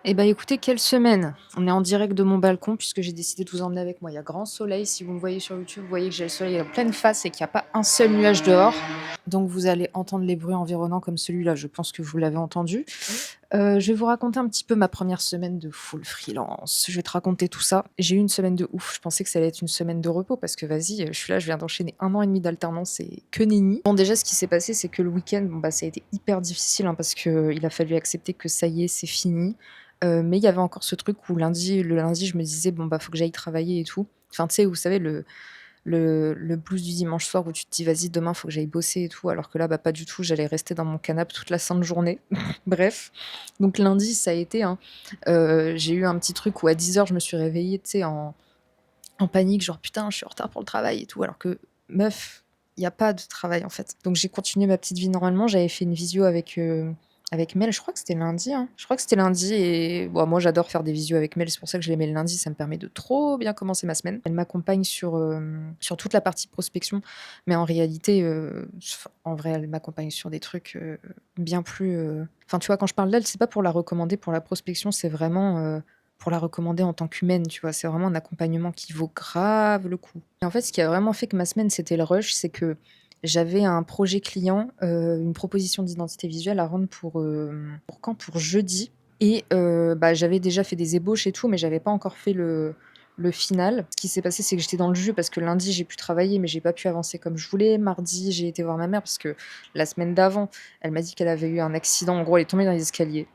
Eh bah, écoutez, quelle semaine! On est en direct de mon balcon puisque j'ai décidé de vous emmener avec moi. Il y a grand soleil. Si vous me voyez sur YouTube, vous voyez que j'ai le soleil en pleine face et qu'il y a pas un seul nuage dehors. Donc vous allez entendre les bruits environnants comme celui-là, je pense que vous l'avez entendu. Je vais vous raconter un petit peu ma première semaine de full freelance. Je vais te raconter tout ça. J'ai eu une semaine de ouf. Je pensais que ça allait être une semaine de repos parce que vas-y, je suis là, je viens d'enchaîner 1 an et demi d'alternance et que nenni. Bon, déjà, ce qui s'est passé, c'est que le week-end, bon, bah, ça a été hyper difficile, hein, parce qu'il a fallu accepter que ça y est, c'est fini. Mais il y avait encore ce truc où le lundi, je me disais: «Bon, bah, faut que j'aille travailler et tout». Enfin, tu sais, vous savez, le blues du dimanche soir où tu te dis: «Vas-y, demain, faut que j'aille bosser et tout», alors que là, bah, pas du tout, j'allais rester dans mon canapé toute la sainte journée. Bref, donc lundi, ça a été, hein, j'ai eu un petit truc où à 10 heures, je me suis réveillée, tu sais, en panique, genre: «Putain, je suis en retard pour le travail et tout», alors que meuf, il y a pas de travail, en fait. Donc j'ai continué ma petite vie normalement, j'avais fait une visio avec Mel, je crois que c'était lundi, hein. Je crois que c'était lundi et bon, moi j'adore faire des visios avec Mel, c'est pour ça que je les mets le lundi, ça me permet de trop bien commencer ma semaine. Elle m'accompagne sur toute la partie prospection, mais en réalité, en vrai, elle m'accompagne sur des trucs, bien plus, enfin, tu vois, quand je parle d'elle, c'est pas pour la recommander pour la prospection, c'est vraiment, pour la recommander en tant qu'humaine, tu vois? C'est vraiment un accompagnement qui vaut grave le coup. Et en fait, ce qui a vraiment fait que ma semaine, c'était le rush, c'est que j'avais un projet client, une proposition d'identité visuelle à rendre pour quand? Pour jeudi et bah, j'avais déjà fait des ébauches et tout, mais j'avais pas encore fait le final. Ce qui s'est passé, c'est que j'étais dans le jus parce que lundi, j'ai pu travailler, mais j'ai pas pu avancer comme je voulais. Mardi, j'ai été voir ma mère parce que la semaine d'avant, elle m'a dit qu'elle avait eu un accident. En gros, elle est tombée dans les escaliers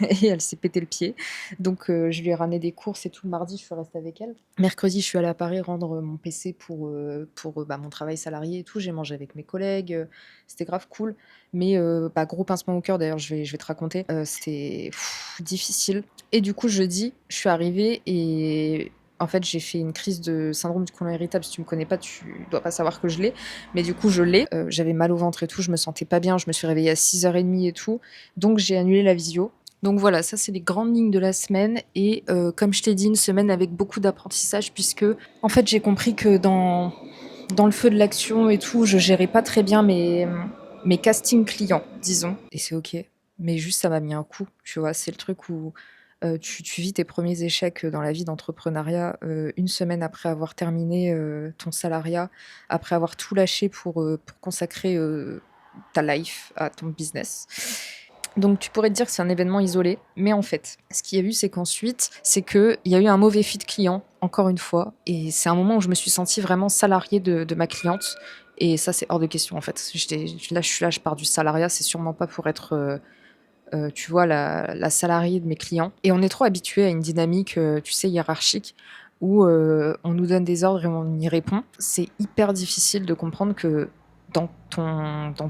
et elle s'est pété le pied. Donc je lui ai ramené des courses et tout. Mardi, je suis restée avec elle. Mercredi, je suis allée à Paris rendre mon PC pour bah, mon travail salarié et tout. J'ai mangé avec mes collègues, c'était grave cool. Mais bah, gros pincement au cœur, d'ailleurs, je vais te raconter. C'était difficile. Et du coup, jeudi, je suis arrivée et en fait, j'ai fait une crise de syndrome du côlon irritable. Si tu me connais pas, tu dois pas savoir que je l'ai. Mais du coup, je l'ai. J'avais mal au ventre et tout, je me sentais pas bien. Je me suis réveillée à 6h30 et tout. Donc, j'ai annulé la visio. Donc voilà, ça c'est les grandes lignes de la semaine et comme je t'ai dit, une semaine avec beaucoup d'apprentissage puisque, en fait, j'ai compris que dans le feu de l'action et tout, je gérais pas très bien mes castings clients, disons. Et c'est OK. Mais juste, ça m'a mis un coup, tu vois? C'est le truc où tu vis tes premiers échecs dans la vie d'entrepreneuriat, une semaine après avoir terminé ton salariat, après avoir tout lâché pour consacrer ta life à ton business. Donc tu pourrais te dire que c'est un événement isolé, mais en fait, ce qu'il y a eu, c'est qu'ensuite, c'est qu'il y a eu un mauvais fit client, encore une fois, et c'est un moment où je me suis sentie vraiment salariée de ma cliente, et ça, c'est hors de question, en fait. Là, je suis là, je pars du salariat, c'est sûrement pas pour être, tu vois, la salariée de mes clients. Et on est trop habitué à une dynamique, tu sais, hiérarchique, où on nous donne des ordres et on y répond. C'est hyper difficile de comprendre que dans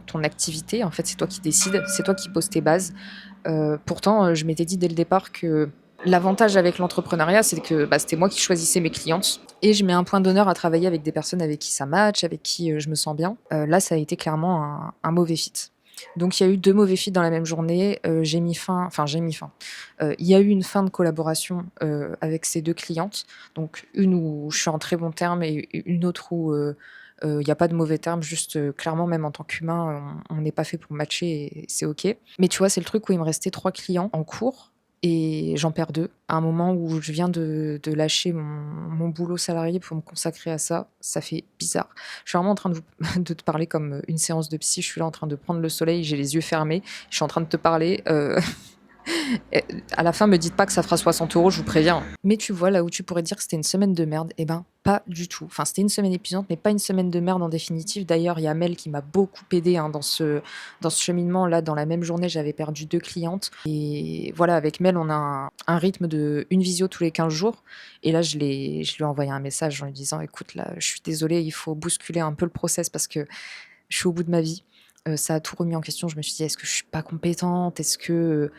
ton activité, en fait, c'est toi qui décides, c'est toi qui poses tes bases. Pourtant, je m'étais dit dès le départ que l'avantage avec l'entrepreneuriat, c'est que bah, c'était moi qui choisissais mes clientes. Et je mets un point d'honneur à travailler avec des personnes avec qui ça match, avec qui je me sens bien. Là, ça a été clairement un mauvais fit. Donc il y a eu 2 mauvais feats dans la même journée, j'ai mis fin. Il y a eu une fin de collaboration, avec ces 2 clientes, donc une où je suis en très bons termes et une autre où, il y a pas de mauvais termes, juste, clairement même en tant qu'humain, on n'est pas fait pour matcher et c'est OK. Mais tu vois, c'est le truc où il me restait 3 clients en cours et j'en perds 2. À un moment où je viens de lâcher mon boulot salarié pour me consacrer à ça, ça fait bizarre. Je suis vraiment en train de te parler comme une séance de psy. Je suis là en train de prendre le soleil, j'ai les yeux fermés. Je suis en train de te parler. Et à la fin, me dites pas que ça fera 60 euros, je vous préviens. Mais tu vois, là où tu pourrais dire que c'était une semaine de merde, eh ben, pas du tout. Enfin, c'était une semaine épuisante, mais pas une semaine de merde en définitive. D'ailleurs, il y a Mel qui m'a beaucoup aidé hein, dans ce cheminement. Là, dans la même journée, j'avais perdu 2 clientes. Et voilà, avec Mel, on a un rythme de une visio tous les 15 jours. Et là, je lui ai envoyé un message en lui disant, écoute, là, je suis désolée, il faut bousculer un peu le process parce que je suis au bout de ma vie. Ça a tout remis en question. Je me suis dit: «Est-ce que je suis pas compétente? Est-ce que,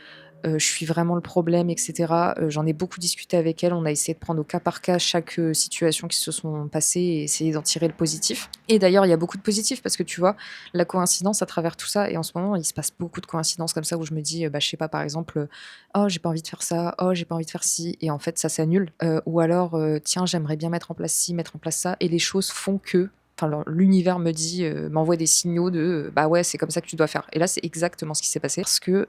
je suis vraiment le problème?» et cetera. J'en ai beaucoup discuté avec elle. On a essayé de prendre au cas par cas chaque, situation qui se sont passées et essayer d'en tirer le positif. Et d'ailleurs, il y a beaucoup de positifs parce que tu vois, la coïncidence à travers tout ça et en ce moment, il se passe beaucoup de coïncidences comme ça où je me dis, bah, je sais pas, par exemple, «Oh, j'ai pas envie de faire ça. Oh, j'ai pas envie de faire ci» et en fait, ça s'annule. Ou alors, «Tiens, j'aimerais bien mettre en place ci, mettre en place ça» et les choses font que Enfin, l'univers me dit, m'envoie des signaux de bah ouais, c'est comme ça que tu dois faire. Et là, c'est exactement ce qui s'est passé parce que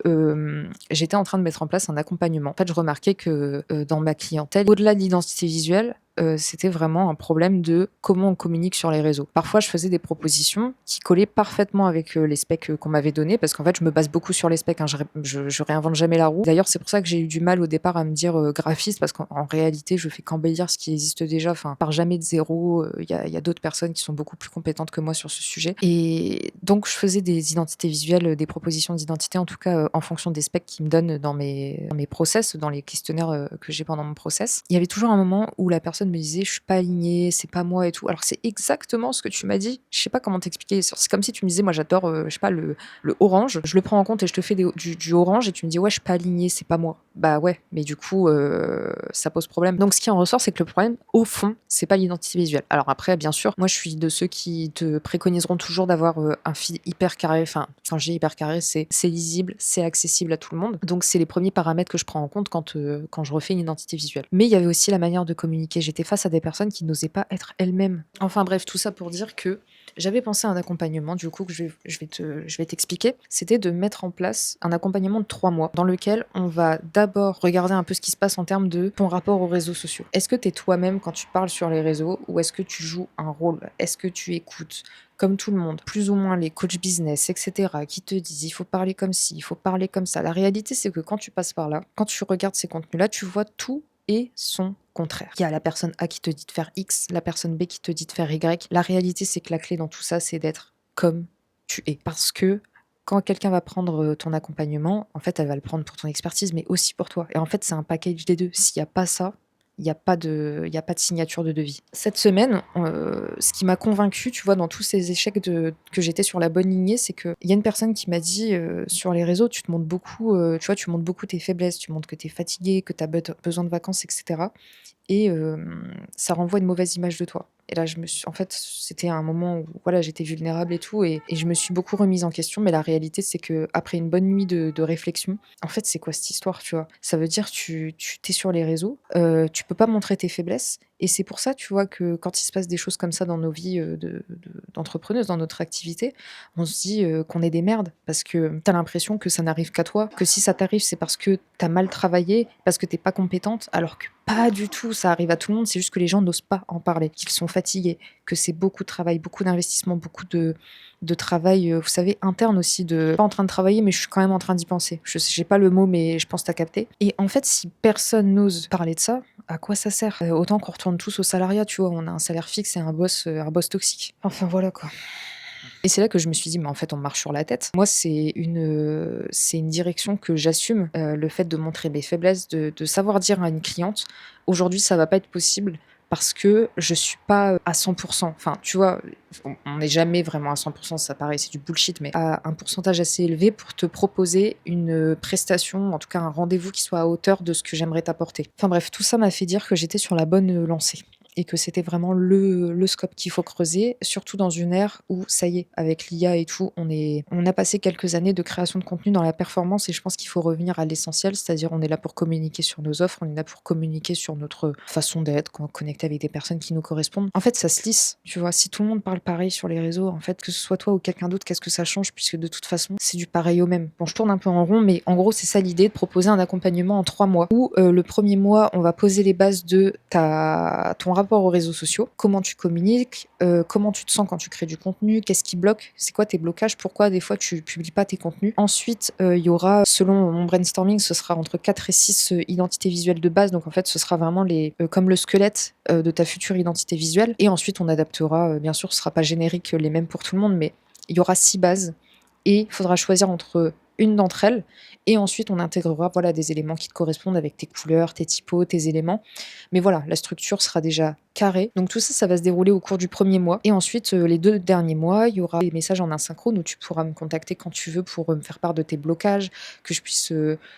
j'étais en train de mettre en place un accompagnement. En fait, je remarquais que dans ma clientèle, au-delà de l'identité visuelle, c'était vraiment un problème de comment on communique sur les réseaux. Parfois, je faisais des propositions qui collaient parfaitement avec les specs qu'on m'avait donnés, parce qu'en fait, je me base beaucoup sur les specs, hein, je réinvente jamais la roue. D'ailleurs, c'est pour ça que j'ai eu du mal au départ à me dire graphiste, parce qu'en réalité, je fais qu'embellir ce qui existe déjà. Enfin, part jamais de zéro. Il y a d'autres personnes qui sont beaucoup plus compétentes que moi sur ce sujet. Et donc, je faisais des identités visuelles, des propositions d'identité, en tout cas en fonction des specs qu'ils me donnent dans mes process, dans les questionnaires que j'ai pendant mon process. Il y avait toujours un moment où la personne me disait, je suis pas alignée, c'est pas moi et tout. Alors c'est exactement ce que tu m'as dit. Je sais pas comment t'expliquer. C'est comme si tu me disais, moi j'adore, je sais pas, le orange. Je le prends en compte et je te fais du orange et tu me dis, ouais, je suis pas alignée, c'est pas moi. Bah ouais, mais du coup, ça pose problème. Donc ce qui en ressort, c'est que le problème, au fond, c'est pas l'identité visuelle. Alors après, bien sûr, moi je suis de ceux qui te préconiseront toujours d'avoir un feed hyper carré. Enfin, quand je dis hyper carré, c'est lisible, c'est accessible à tout le monde. Donc c'est les premiers paramètres que je prends en compte quand je refais une identité visuelle. Mais il y avait aussi la manière de communiquer. J'étais face à des personnes qui n'osaient pas être elles-mêmes. Enfin bref, tout ça pour dire que j'avais pensé à un accompagnement, du coup, que je vais t'expliquer. C'était de mettre en place un accompagnement de 3 mois dans lequel on va d'abord regarder un peu ce qui se passe en termes de ton rapport aux réseaux sociaux. Est-ce que tu es toi-même quand tu parles sur les réseaux, ou est-ce que tu joues un rôle? Est-ce que tu écoutes comme tout le monde, plus ou moins les coachs business, etc., qui te disent il faut parler comme ci, il faut parler comme ça? La réalité, c'est que quand tu passes par là, quand tu regardes ces contenus-là, tu vois tout et son contraire. Il y a la personne A qui te dit de faire X, la personne B qui te dit de faire Y. La réalité, c'est que la clé dans tout ça, c'est d'être comme tu es. Parce que quand quelqu'un va prendre ton accompagnement, en fait, elle va le prendre pour ton expertise, mais aussi pour toi. Et en fait, c'est un package des deux. S'il n'y a pas ça, il n'y a pas de signature de devis. Cette semaine, ce qui m'a convaincue, tu vois, dans tous ces échecs que j'étais sur la bonne lignée, c'est qu'il y a une personne qui m'a dit sur les réseaux, tu te montres beaucoup, tu vois, tu montres beaucoup tes faiblesses, tu montres que tu es fatigué, que tu as besoin de vacances, etc. Et ça renvoie une mauvaise image de toi. Et là, en fait, c'était un moment où voilà, j'étais vulnérable et tout, et je me suis beaucoup remise en question. Mais la réalité, c'est que après une bonne nuit de réflexion, en fait, c'est quoi cette histoire, tu vois? Ça veut dire tu t'es sur les réseaux, tu peux pas montrer tes faiblesses, et c'est pour ça, tu vois, que quand il se passe des choses comme ça dans nos vies d'entrepreneuses, dans notre activité, on se dit qu'on est des merdes, parce que t'as l'impression que ça n'arrive qu'à toi, que si ça t'arrive, c'est parce que t'as mal travaillé, parce que t'es pas compétente, alors que pas du tout, ça arrive à tout le monde, c'est juste que les gens n'osent pas en parler, qu'ils sont fatigués, que c'est beaucoup de travail, beaucoup d'investissement, beaucoup de travail, vous savez, interne aussi, de pas en train de travailler, mais je suis quand même en train d'y penser. Je sais, j'ai pas le mot, mais je pense que t'as capté. Et en fait, si personne n'ose parler de ça, à quoi ça sert? Autant qu'on retourne tous au salariat, tu vois, on a un salaire fixe et un boss toxique. Enfin voilà quoi. Et c'est là que je me suis dit, mais en fait, on marche sur la tête. Moi, c'est une direction que j'assume, le fait de montrer mes faiblesses, de savoir dire à une cliente, aujourd'hui, ça va pas être possible parce que je suis pas à 100%. Enfin, tu vois, on n'est jamais vraiment à 100%, ça paraît, c'est du bullshit, mais à un pourcentage assez élevé pour te proposer une prestation, en tout cas un rendez-vous qui soit à hauteur de ce que j'aimerais t'apporter. Enfin bref, tout ça m'a fait dire que j'étais sur la bonne lancée, et que c'était vraiment le scope qu'il faut creuser, surtout dans une ère où, ça y est, avec l'IA et tout, on a passé quelques années de création de contenu dans la performance, et je pense qu'il faut revenir à l'essentiel, c'est-à-dire on est là pour communiquer sur nos offres, on est là pour communiquer sur notre façon d'être, connecter avec des personnes qui nous correspondent. En fait, ça se lisse, tu vois, si tout le monde parle pareil sur les réseaux, en fait, que ce soit toi ou quelqu'un d'autre, qu'est-ce que ça change, puisque de toute façon, c'est du pareil au même. Bon, je tourne un peu en rond, mais en gros, c'est ça l'idée, de proposer un accompagnement en 3 mois, où le premier mois, on va poser les bases de ton rapport aux réseaux sociaux, comment tu communiques, comment tu te sens quand tu crées du contenu, qu'est-ce qui bloque, c'est quoi tes blocages, pourquoi des fois tu publies pas tes contenus. Ensuite, il y aura, selon mon brainstorming, ce sera entre 4 et 6 identités visuelles de base, donc en fait ce sera vraiment comme le squelette de ta future identité visuelle, et ensuite on adaptera, bien sûr ce sera pas générique les mêmes pour tout le monde, mais il y aura 6 bases, et il faudra choisir entre une d'entre elles, et ensuite on intégrera voilà, des éléments qui te correspondent avec tes couleurs, tes typos, tes éléments. Mais voilà, la structure sera déjà carrée. Donc tout ça, ça va se dérouler au cours du premier mois. Et ensuite, les 2 derniers mois, il y aura des messages en asynchrone où tu pourras me contacter quand tu veux pour me faire part de tes blocages, que je puisse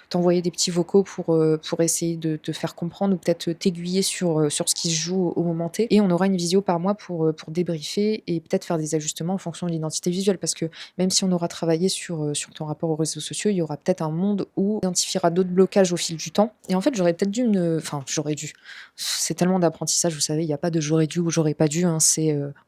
t'envoyer des petits vocaux pour essayer de te faire comprendre, ou peut-être t'aiguiller sur ce qui se joue au moment T. Et on aura une visio par mois pour débriefer et peut-être faire des ajustements en fonction de l'identité visuelle. Parce que même si on aura travaillé sur ton rapport au réseaux sociaux, il y aura peut-être un monde où on identifiera d'autres blocages au fil du temps. Et en fait, j'aurais peut-être dû j'aurais dû. C'est tellement d'apprentissage, vous savez, il y a pas de j'aurais dû ou j'aurais pas dû, hein.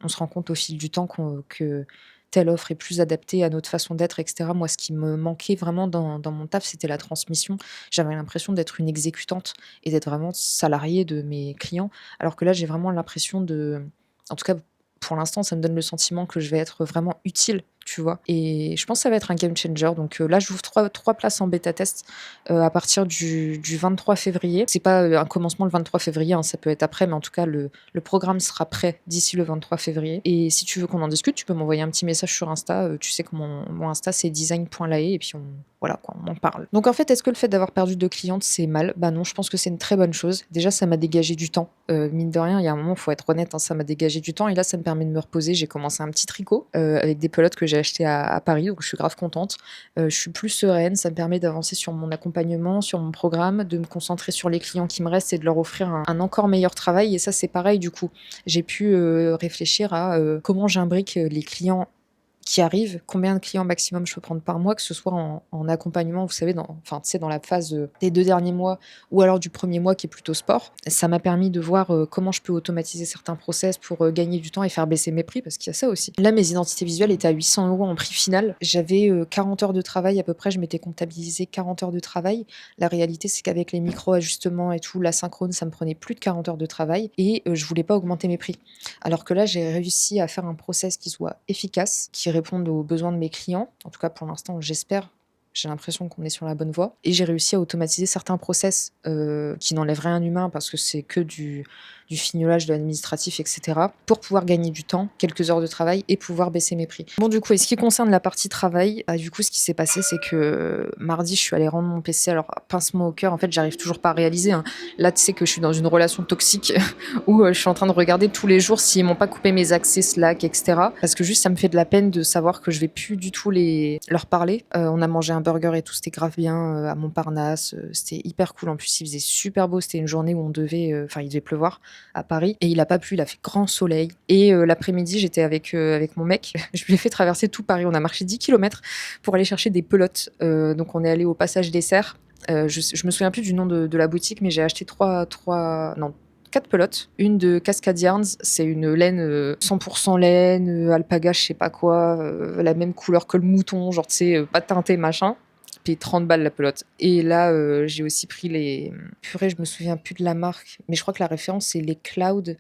On se rend compte au fil du temps que telle offre est plus adaptée à notre façon d'être, et cetera. Moi, ce qui me manquait vraiment dans mon taf, c'était la transmission. J'avais l'impression d'être une exécutante et d'être vraiment salariée de mes clients, alors que là, j'ai vraiment l'impression en tout cas, pour l'instant, ça me donne le sentiment que je vais être vraiment utile, tu vois? Et je pense que ça va être un game changer. Donc là, j'ouvre trois places en bêta test à partir du 23 février. C'est pas un commencement le 23 février, hein, ça peut être après, mais en tout cas, le programme sera prêt d'ici le 23 février. Et si tu veux qu'on en discute, tu peux m'envoyer un petit message sur Insta. Tu sais que mon Insta, c'est design.lae, et puis voilà, quoi, on en parle. Donc en fait, est-ce que le fait d'avoir perdu 2 clientes, c'est mal? Bah non, je pense que c'est une très bonne chose. Déjà, ça m'a dégagé du temps. Mine de rien, il y a un moment, il faut être honnête, hein, ça m'a dégagé du temps et là, ça me permet de me reposer. J'ai commencé un petit tricot avec des pelotes que j'ai achetées à Paris, donc je suis grave contente. Je suis plus sereine, ça me permet d'avancer sur mon accompagnement, sur mon programme, de me concentrer sur les clients qui me restent et de leur offrir un encore meilleur travail. Et ça, c'est pareil du coup. J'ai pu réfléchir à comment j'imbrique les clients qui arrivent, combien de clients maximum je peux prendre par mois, que ce soit en accompagnement, vous savez, dans la phase des 2 derniers mois ou alors du premier mois qui est plutôt sport. Ça m'a permis de voir comment je peux automatiser certains process pour gagner du temps et faire baisser mes prix, parce qu'il y a ça aussi. Là, mes identités visuelles étaient à 800 € en prix final. J'avais 40 heures de travail à peu près, je m'étais comptabilisé 40 heures de travail. La réalité, c'est qu'avec les micro-ajustements et tout, l'asynchrone, ça me prenait plus de 40 heures de travail et je voulais pas augmenter mes prix. Alors que là, j'ai réussi à faire un process qui soit efficace, qui réponde aux besoins de mes clients. En tout cas, pour l'instant, j'espère. J'ai l'impression qu'on est sur la bonne voie. Et j'ai réussi à automatiser certains process qui n'enlèvent rien humain parce que c'est que du fignolage, de l'administratif, etc. pour pouvoir gagner du temps, quelques heures de travail et pouvoir baisser mes prix. Bon, du coup, et ce qui concerne la partie travail, du coup, ce qui s'est passé, c'est que mardi, je suis allée rendre mon PC. Alors, pince-moi au cœur, en fait, j'arrive toujours pas à réaliser, hein. Là, tu sais que je suis dans une relation toxique où je suis en train de regarder tous les jours s'ils m'ont pas coupé mes accès Slack, etc. Parce que juste, ça me fait de la peine de savoir que je vais plus du tout leur parler. On a mangé un burger et tout, c'était grave bien à Montparnasse. C'était hyper cool. En plus, il faisait super beau. C'était une journée où il devait pleuvoir à Paris et il a pas plu, il a fait grand soleil. Et l'après-midi, j'étais avec mon mec. Je lui ai fait traverser tout Paris. On a marché 10 km pour aller chercher des pelotes. Donc, on est allé au passage des Serres. Je me souviens plus du nom de la boutique, mais j'ai acheté 4 pelotes. Une de Cascade Yarns, c'est une laine 100% laine, alpaga, je sais pas quoi, la même couleur que le mouton, genre tu sais, pas teinté machin. Puis 30 balles la pelote. Et là, j'ai aussi pris les. Purée, je me souviens plus de la marque, mais je crois que la référence c'est les Cloud.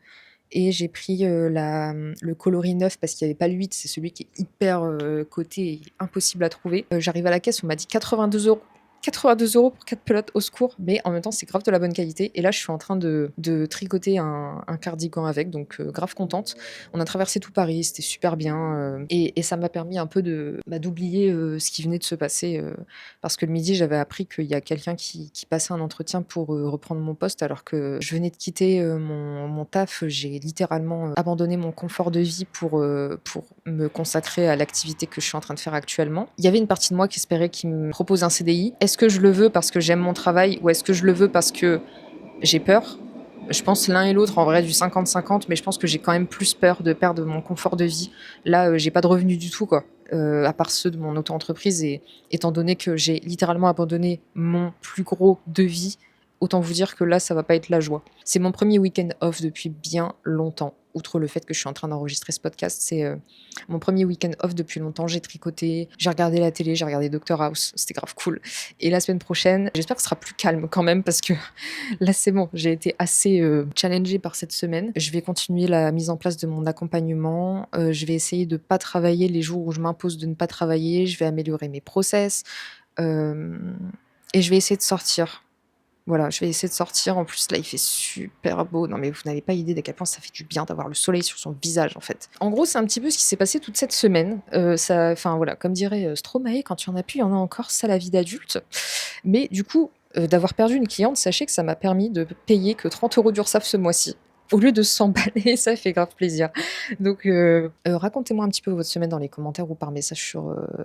Et j'ai pris le coloris neuf parce qu'il n'y avait pas le 8, c'est celui qui est hyper coté et impossible à trouver. J'arrive à la caisse, on m'a dit 82 €. 82 € pour 4 pelotes, au secours, mais en même temps, c'est grave de la bonne qualité. Et là, je suis en train de tricoter un cardigan avec, donc grave contente. On a traversé tout Paris, c'était super bien. Et ça m'a permis un peu d'oublier ce qui venait de se passer. Parce que le midi, j'avais appris qu'il y a quelqu'un qui passait un entretien pour reprendre mon poste, alors que je venais de quitter mon taf. J'ai littéralement abandonné mon confort de vie pour me consacrer à l'activité que je suis en train de faire actuellement. Il y avait une partie de moi qui espérait qu'il me propose un CDI. Est-ce que je le veux parce que j'aime mon travail ou est-ce que je le veux parce que j'ai peur? Je pense l'un et l'autre, en vrai, du 50-50, mais je pense que j'ai quand même plus peur de perdre mon confort de vie. Là, j'ai pas de revenus du tout, quoi, à part ceux de mon auto-entreprise. Et étant donné que j'ai littéralement abandonné mon plus gros devis, autant vous dire que là, ça va pas être la joie. C'est mon premier week-end off depuis bien longtemps. Outre le fait que je suis en train d'enregistrer ce podcast, c'est mon premier week-end off depuis longtemps. J'ai tricoté, j'ai regardé la télé, j'ai regardé Doctor House, c'était grave cool. Et la semaine prochaine, j'espère que ce sera plus calme quand même parce que là, c'est bon, j'ai été assez challengée par cette semaine. Je vais continuer la mise en place de mon accompagnement. Je vais essayer de pas travailler les jours où je m'impose de ne pas travailler. Je vais améliorer mes process. Et je vais essayer de sortir. Voilà, je vais essayer de sortir. En plus, là, il fait super beau. Non, mais vous n'avez pas idée d'à quel point ça fait du bien d'avoir le soleil sur son visage, en fait. En gros, c'est un petit peu ce qui s'est passé toute cette semaine. Enfin, voilà, comme dirait Stromae, quand il y en a plus, il y en a encore, ça la vie d'adulte. Mais du coup, d'avoir perdu une cliente, sachez que ça m'a permis de payer que 30 € d'URSSAF ce mois-ci. au lieu de s'emballer, ça fait grave plaisir. Donc, racontez-moi un petit peu votre semaine dans les commentaires ou par message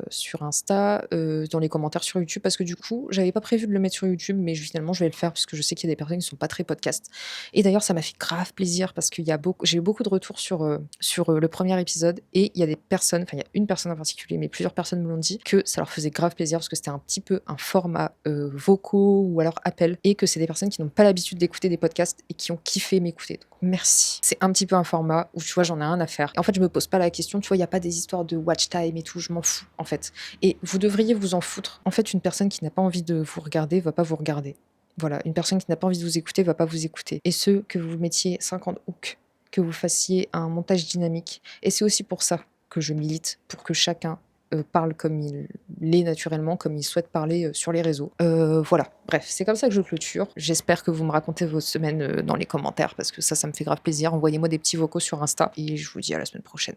sur Insta, dans les commentaires sur YouTube parce que du coup, j'avais pas prévu de le mettre sur YouTube, mais finalement je vais le faire parce que je sais qu'il y a des personnes qui sont pas très podcast et d'ailleurs ça m'a fait grave plaisir parce qu'il y a beaucoup j'ai eu beaucoup de retours sur le premier épisode et il y a des personnes, enfin il y a une personne en particulier, mais plusieurs personnes me l'ont dit, que ça leur faisait grave plaisir parce que c'était un petit peu un format, vocaux ou alors appel et que c'est des personnes qui n'ont pas l'habitude d'écouter des podcasts et qui ont kiffé m'écouter. Donc merci. C'est un petit peu un format où tu vois, j'en ai rien à faire. Et en fait, je me pose pas la question, tu vois, il y a pas des histoires de watch time et tout, je m'en fous en fait. Et vous devriez vous en foutre. En fait, une personne qui n'a pas envie de vous regarder va pas vous regarder. Voilà, une personne qui n'a pas envie de vous écouter va pas vous écouter. Et ce, que vous mettiez 50 hooks, que vous fassiez un montage dynamique. Et c'est aussi pour ça que je milite, pour que chacun parle comme il l'est naturellement, comme il souhaite parler sur les réseaux. Voilà, bref, c'est comme ça que je clôture. J'espère que vous me racontez vos semaines dans les commentaires parce que ça me fait grave plaisir. Envoyez-moi des petits vocaux sur Insta et je vous dis à la semaine prochaine.